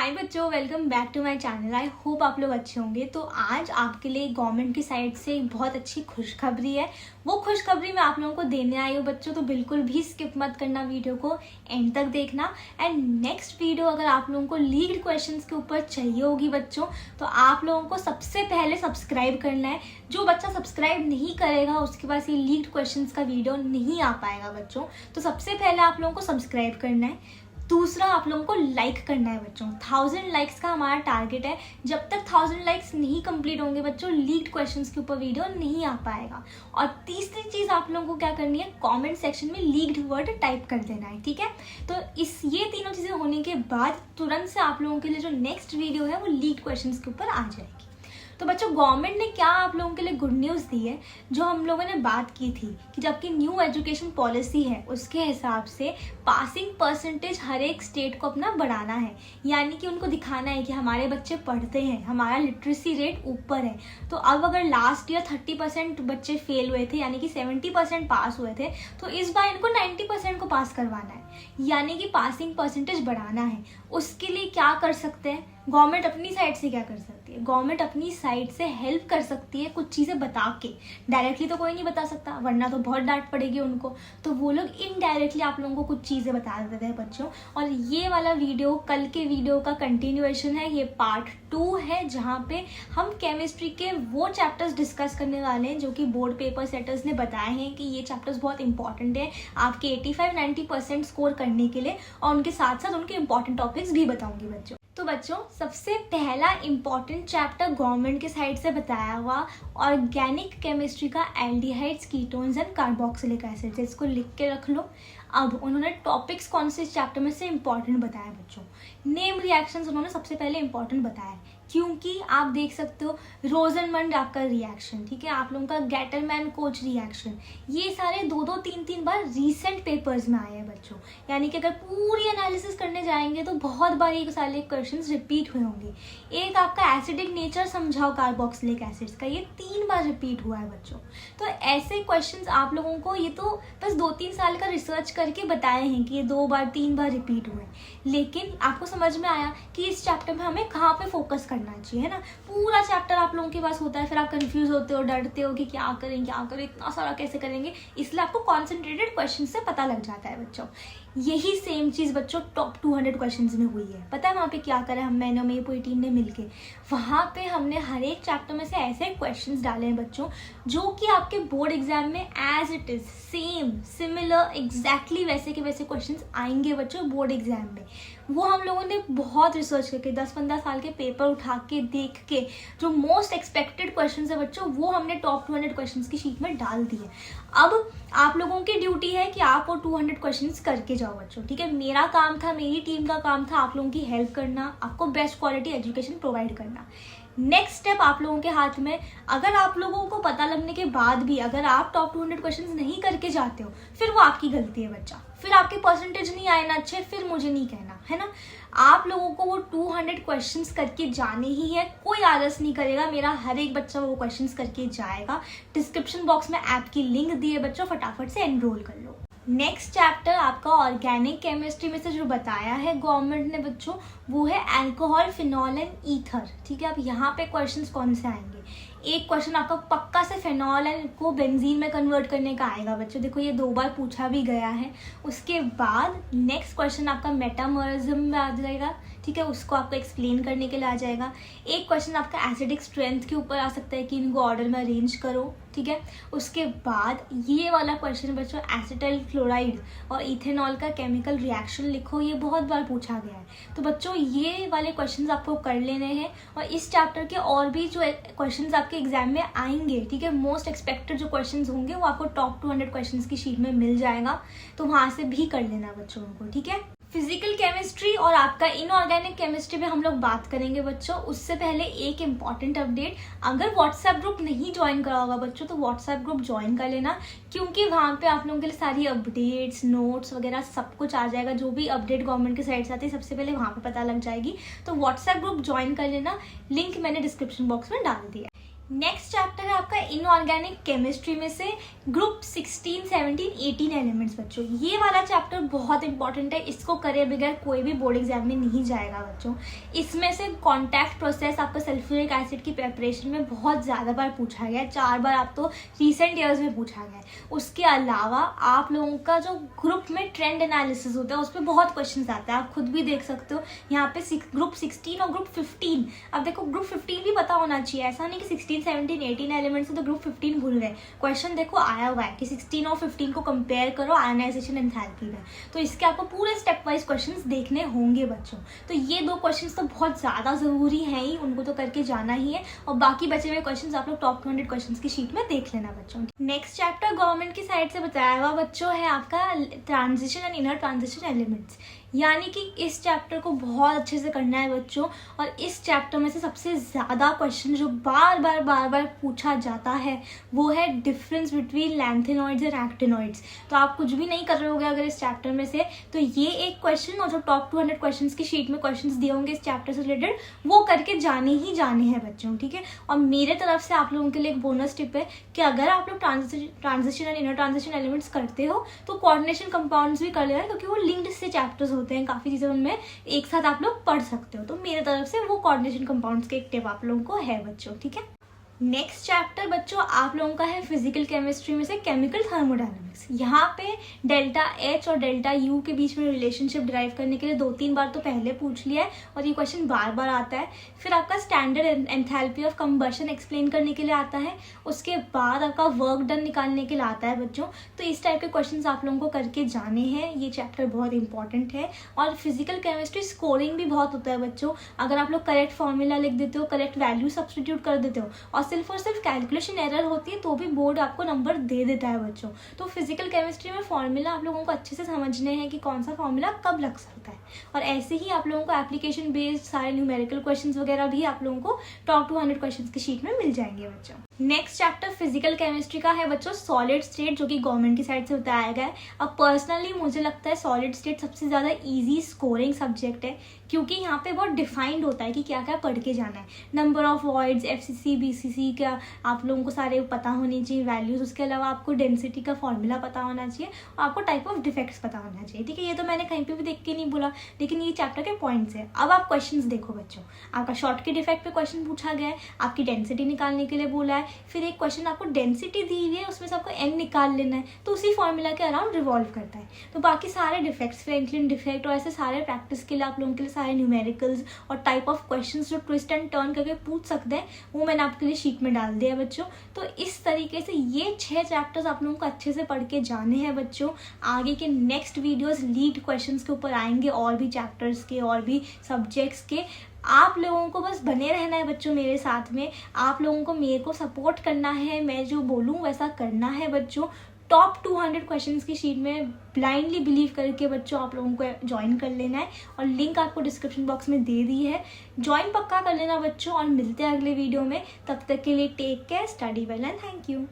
हाय बच्चों, welcome back to my channel. I hope आप लोग अच्छे होंगे। तो आज आपके लिए गवर्नमेंट की साइड से एक बहुत अच्छी खुशखबरी है। वो खुशखबरी मैं आप लोगों को देने आई हूँ बच्चों, तो बिल्कुल भी स्किप मत करना वीडियो को, एंड तक देखना। एंड नेक्स्ट वीडियो अगर आप लोगों को लीग्ड क्वेश्चंस के ऊपर चाहिए होगी बच्चों, तो आप लोगों को सबसे पहले सब्सक्राइब करना है। जो बच्चा सब्सक्राइब नहीं करेगा उसके पास ये लीग्ड क्वेश्चंस का वीडियो नहीं आ पाएगा बच्चों। तो सबसे पहले आप लोगों को सब्सक्राइब करना है। दूसरा, आप लोगों को लाइक करना है बच्चों। 1000 लाइक्स का हमारा टारगेट है। जब तक 1000 लाइक्स नहीं कंप्लीट होंगे बच्चों, लीग्ड क्वेश्चंस के ऊपर वीडियो नहीं आ पाएगा। और तीसरी चीज आप लोगों को क्या करनी है, कमेंट सेक्शन में लीग्ड वर्ड टाइप कर देना है, ठीक है। तो ये तीनों चीजें होने के बाद तुरंत से आप लोगों के लिए जो नेक्स्ट वीडियो है वो लीग्ड क्वेश्चंस के ऊपर आ जाएगी। तो बच्चों, गवर्नमेंट ने क्या आप लोगों के लिए गुड न्यूज़ दी है, जो हम लोगों ने बात की थी कि जबकि न्यू एजुकेशन पॉलिसी है उसके हिसाब से पासिंग परसेंटेज हर एक स्टेट को अपना बढ़ाना है। यानी कि उनको दिखाना है कि हमारे बच्चे पढ़ते हैं, हमारा लिटरेसी रेट ऊपर है। तो अब अगर लास्ट ईयर 30% बच्चे फेल हुए थे, यानी कि 70% पास हुए थे, तो इस बार इनको 90% को पास करवाना है, यानी कि पासिंग परसेंटेज बढ़ाना है। उसके लिए क्या कर सकते हैं गवर्नमेंट अपनी साइड से? क्या कर सकती है गवर्नमेंट अपनी साइड से? हेल्प कर सकती है कुछ चीज़ें बता के। डायरेक्टली तो कोई नहीं बता सकता, वरना तो बहुत डांट पड़ेगी उनको। तो वो लोग इनडायरेक्टली आप लोगों को कुछ चीज़ें बता देते हैं बच्चों। और ये वाला वीडियो कल के वीडियो का कंटिन्यूएशन है, ये पार्ट 2 है, जहाँ पे हम केमिस्ट्री के वो चैप्टर्स डिस्कस करने वाले हैं जो कि बोर्ड पेपर सेटर्स ने बताए हैं कि ये चैप्टर्स बहुत इंपॉर्टेंट है आपके 85-90% स्कोर करने के लिए। और उनके साथ साथ उनके इंपॉर्टेंट टॉपिक्स भी बताऊंगी बच्चों। तो बच्चों, सबसे पहला इंपॉर्टेंट चैप्टर गवर्नमेंट के साइड से बताया हुआ ऑर्गेनिक केमिस्ट्री का aldehydes, ketones and carboxylic acids, इसको लिख के रख लो। अब उन्होंने टॉपिक्स कौन से चैप्टर में से इंपॉर्टेंट बताया बच्चों? नेम रिएक्शंस उन्होंने सबसे पहले इंपॉर्टेंट बताया, क्योंकि आप देख सकते हो रोजनमंड आपका रिएक्शन, ठीक है, आप लोगों का गैटरमैन कोच रिएक्शन, ये सारे 2-2, 3-3 बार रीसेंट पेपर्स में आए हैं बच्चों। यानी कि अगर पूरी एनालिसिस करने जाएंगे तो बहुत बार ये सारे क्वेश्चंस रिपीट हुए होंगे। एक आपका एसिडिक नेचर समझाओ कार्बोक्सिलिक एसिड्स का, ये 3 बार रिपीट हुआ है बच्चों। तो ऐसे क्वेश्चंस आप लोगों को, ये तो बस 2-3 साल का रिसर्च करके बताए हैं कि ये 2 बार 3 बार रिपीट हुए, लेकिन आपको समझ में आया कि इस चैप्टर में हमें कहाँ पे फोकस करना चाहिए, है ना। पूरा चैप्टर आप लोगों के पास होता है, फिर आप कंफ्यूज होते हो, डरते हो कि क्या करें, इतना सारा कैसे करेंगे। इसलिए आपको कॉन्सेंट्रेटेड क्वेश्चन से पता लग जाता है बच्चों। यही सेम चीज़ बच्चों टॉप 200 क्वेश्चंस में हुई है। पता है वहाँ पे क्या करा मैंने और मेरी पूरी टीम ने मिलके? वहाँ पे हमने हर एक चैप्टर में से ऐसे क्वेश्चंस डाले हैं बच्चों जो कि आपके बोर्ड एग्जाम में as it is same similar exactly वैसे के वैसे क्वेश्चंस आएंगे बच्चों बोर्ड एग्जाम में। वो हम लोगों ने बहुत रिसर्च करके 10-15 साल के पेपर उठा के देख के जो मोस्ट एक्सपेक्टेड क्वेश्चंस है बच्चों, वो हमने टॉप 200 क्वेश्चंस की शीट में डाल दिए। अब आप लोगों की ड्यूटी है कि आप वो 200 क्वेश्चंस करके जाओ बच्चों, ठीक है। मेरा काम था, मेरी टीम का काम था आप लोगों की हेल्प करना, आपको बेस्ट क्वालिटी एजुकेशन प्रोवाइड करना। नेक्स्ट स्टेप आप लोगों के हाथ में। अगर आप लोगों को पता लगने के बाद भी अगर आप टॉप 200 क्वेश्चंस नहीं करके जाते हो, फिर वो आपकी गलती है बच्चा। फिर आपके परसेंटेज नहीं आए ना अच्छे, फिर मुझे नहीं कहना, है ना। आप लोगों को वो 200 क्वेश्चंस करके जाने ही है, कोई आलस नहीं करेगा। मेरा हर एक बच्चा वो क्वेश्चंस करके जाएगा। डिस्क्रिप्शन बॉक्स में ऐप की लिंक दी है बच्चों, फटाफट से एनरोल कर लो। नेक्स्ट चैप्टर आपका ऑर्गेनिक केमिस्ट्री में से जो बताया है गवर्नमेंट ने बच्चों, वो है अल्कोहल, फिनॉल एंड ईथर, ठीक है। अब यहाँ पे क्वेश्चंस कौन से आएंगे? एक क्वेश्चन आपका पक्का से फेनॉल एंड को बेंजीन में कन्वर्ट करने का आएगा बच्चों, देखो ये 2 बार पूछा भी गया है। उसके बाद नेक्स्ट क्वेश्चन आपका मेटामॉरिज्म में आ जाएगा, ठीक है, उसको आपको एक्सप्लेन करने के लिए आ जाएगा। एक क्वेश्चन आपका एसिडिक स्ट्रेंथ के ऊपर आ सकता है कि इनको ऑर्डर में अरेंज करो, ठीक है। उसके बाद ये वाला क्वेश्चन बच्चों एसिटाइल क्लोराइड और इथेनॉल का केमिकल रिएक्शन लिखो, ये बहुत बार पूछा गया है। तो बच्चों ये वाले क्वेश्चंस आपको कर लेने हैं। और इस चैप्टर के और भी जो क्वेश्चंस आपके एग्जाम में आएंगे, ठीक है, मोस्ट एक्सपेक्टेड जो क्वेश्चंस होंगे वो आपको टॉप 200 क्वेश्चंस की शीट में मिल जाएगा, तो वहां से भी कर लेना बच्चों को, ठीक है। फिजिकल केमिस्ट्री और आपका इनऑर्गेनिक केमिस्ट्री पे हम लोग बात करेंगे बच्चों। उससे पहले एक इम्पॉर्टेंट अपडेट, अगर व्हाट्सएप ग्रुप नहीं ज्वाइन करा होगा बच्चों तो व्हाट्सएप ग्रुप ज्वाइन कर लेना, क्योंकि वहाँ पे आप लोगों के लिए सारी अपडेट्स, नोट्स वगैरह सब कुछ आ जाएगा। जो भी अपडेट गवर्नमेंट की साइड से आती है सबसे पहले वहाँ पे पता लग जाएगी। तो व्हाट्सएप ग्रुप ज्वाइन कर लेना, लिंक मैंने डिस्क्रिप्शन बॉक्स में डाल दिया। नेक्स्ट चैप्टर है आपका इनऑर्गेनिक केमिस्ट्री में से ग्रुप 16, 17, 18 एलिमेंट्स बच्चों। ये वाला चैप्टर बहुत इंपॉर्टेंट है, इसको करे बगैर कोई भी बोर्ड एग्जाम में नहीं जाएगा बच्चों। इसमें से कॉन्टैक्ट प्रोसेस आपका सल्फ्यूरिक एसिड की प्रेपरेशन में बहुत ज़्यादा बार पूछा गया है, 4 बार आप तो रिसेंट ईयर्स में पूछा गया है। उसके अलावा आप लोगों का जो ग्रुप में ट्रेंड एनालिसिस होता है उस पर बहुत क्वेश्चन आते हैं, आप खुद भी देख सकते हो यहाँ पे ग्रुप 16 और ग्रुप 15। अब देखो ग्रुप 15 भी पता होना चाहिए, ऐसा नहीं कि 16, 17, 18 एलिमेंट्स है तो ग्रुप 15 भूल गए। क्वेश्चन देखो आया हुआ है कि 16 और 15 को कंपेयर करो आयनाइजेशन एंथैल्पी में, तो इसके आपको पूरे स्टेप वाइज क्वेश्चंस देखने होंगे बच्चों। तो ये 2 क्वेश्चंस तो बहुत ज़्यादा ज़रूरी हैं ही, उनको तो करके जाना ही है, और बाकी बचे हुए क्वेश्चंस आप लोग टॉप 200 क्वेश्चंस की शीट में देख लेना बच्चों। नेक्स्ट चैप्टर गवर्नमेंट की साइड से बताया हुआ बच्चों है आपका transition and inner transition elements, यानी कि इस चैप्टर को बहुत अच्छे से करना है बच्चों। और इस चैप्टर में से सबसे ज़्यादा क्वेश्चन जो बार बार पूछा जाता है वो है difference between lanthanoids and actinoids. तो आप कुछ भी नहीं कर रहे होगे अगर इस चैप्टर में से, तो ये एक क्वेश्चन और जो टॉप 200 क्वेश्चंस की शीट में क्वेश्चंस दिए होंगे इस चैप्टर से रिलेटेड वो करके जाने ही जाने हैं बच्चों, ठीक है। और मेरे तरफ से आप लोगों के लिए एक बोनस टिप है कि अगर आप लोग transition and inner transition elements करते हो तो कोऑर्डिनेशन कंपाउंड्स भी कर लेना, क्योंकि वो लिंक्ड से चैप्टर्स होते हैं, काफ़ी चीज़ें उनमें एक साथ आप लोग पढ़ सकते हो। तो मेरे तरफ से वो कोऑर्डिनेशन कंपाउंड्स के एक टिप आप लोगों को है बच्चों, ठीक है। नेक्स्ट चैप्टर बच्चों आप लोगों का है फिजिकल केमिस्ट्री में से केमिकल थर्मोडायनामिक्स। यहाँ पे डेल्टा H और डेल्टा U के बीच में रिलेशनशिप डिराइव करने के लिए 2-3 बार तो पहले पूछ लिया है और ये क्वेश्चन बार बार आता है। फिर आपका standard enthalpy of combustion explain करने के लिए आता है, उसके बाद आपका वर्क डन निकालने के लिए आता है बच्चों। तो इस टाइप के क्वेश्चन आप लोगों को करके जाने हैं, ये चैप्टर बहुत इंपॉर्टेंट है। और फिजिकल केमिस्ट्री स्कोरिंग भी बहुत होता है बच्चों, अगर आप लोग करेक्ट फॉर्मूला लिख देते हो, करेक्ट वैल्यू सब्स्टिट्यूट कर देते हो और सिर्फ और सिर्फ कैलकुलेशन एरर होती है तो भी बोर्ड आपको नंबर दे देता है बच्चों। तो फिजिकल केमिस्ट्री में फॉर्मूला आप लोगों को अच्छे से समझने हैं कि कौन सा फॉर्मूला कब लग सकता है, और ऐसे ही आप लोगों को एप्लीकेशन बेस्ड सारे न्यूमेरिकल क्वेश्चंस वगैरह भी आप लोगों को टॉप 200 क्वेश्चंस की शीट में मिल जाएंगे बच्चों। नेक्स्ट चैप्टर फिजिकल केमिस्ट्री का है बच्चों सॉलिड स्टेट, जो कि गवर्नमेंट की साइड से बताया गया है। अब पर्सनली मुझे लगता है सॉलिड स्टेट सबसे ज़्यादा इजी स्कोरिंग सब्जेक्ट है, क्योंकि यहाँ पे बहुत डिफाइंड होता है कि क्या क्या पढ़ के जाना है। Number of voids, FCC, BCC का आप लोगों को सारे पता होनी चाहिए वैल्यूज़। उसके अलावा आपको डेंसिटी का फॉर्मूला पता होना चाहिए और आपको टाइप ऑफ डिफेक्ट्स पता होना चाहिए, ठीक है। ये तो मैंने कहीं पे भी देख के नहीं बोला, लेकिन ये चैप्टर के पॉइंट्स हैं। अब आप क्वेश्चंस देखो बच्चों, आपका शॉर्ट के डिफेक्ट पे क्वेश्चन पूछा गया है, आपकी डेंसिटी निकालने के लिए बोला है, फिर एक क्वेश्चन आपको डेंसिटी दी हुई है उसमें से आपको n निकाल लेना है, तो उसी फॉर्मूला के अराउंड रिवॉल्व करता है। तो बाकी सारे डिफेक्ट्स, फ्रैंकलिन डिफेक्ट और ऐसे सारे प्रैक्टिस के लिए आप लोगों के लिए सारे न्यूमेरिकल्स और टाइप ऑफ क्वेश्चंस जो ट्विस्ट एंड टर्न करके पूछ सकते हैं वो मैंने आपके लिए शीट में डाल दिया है बच्चों। तो इस तरीके से ये 6 चैप्टर्स आप लोगों को अच्छे से पढ़ के जाने हैं बच्चों। आगे के नेक्स्ट वीडियोस लीड क्वेश्चंस के ऊपर आएंगे, और भी चैप्टर्स के और भी सब्जेक्ट्स के। आप लोगों को बस बने रहना है बच्चों मेरे साथ में, आप लोगों को मेरे को सपोर्ट करना है, मैं जो बोलूँ वैसा करना है बच्चों। टॉप 200 क्वेश्चंस की शीट में ब्लाइंडली बिलीव करके बच्चों आप लोगों को ज्वाइन कर लेना है, और लिंक आपको डिस्क्रिप्शन बॉक्स में दे दी है, ज्वाइन पक्का कर लेना बच्चों। और मिलते हैं अगले वीडियो में, तब तक के लिए take care, study well and thank you.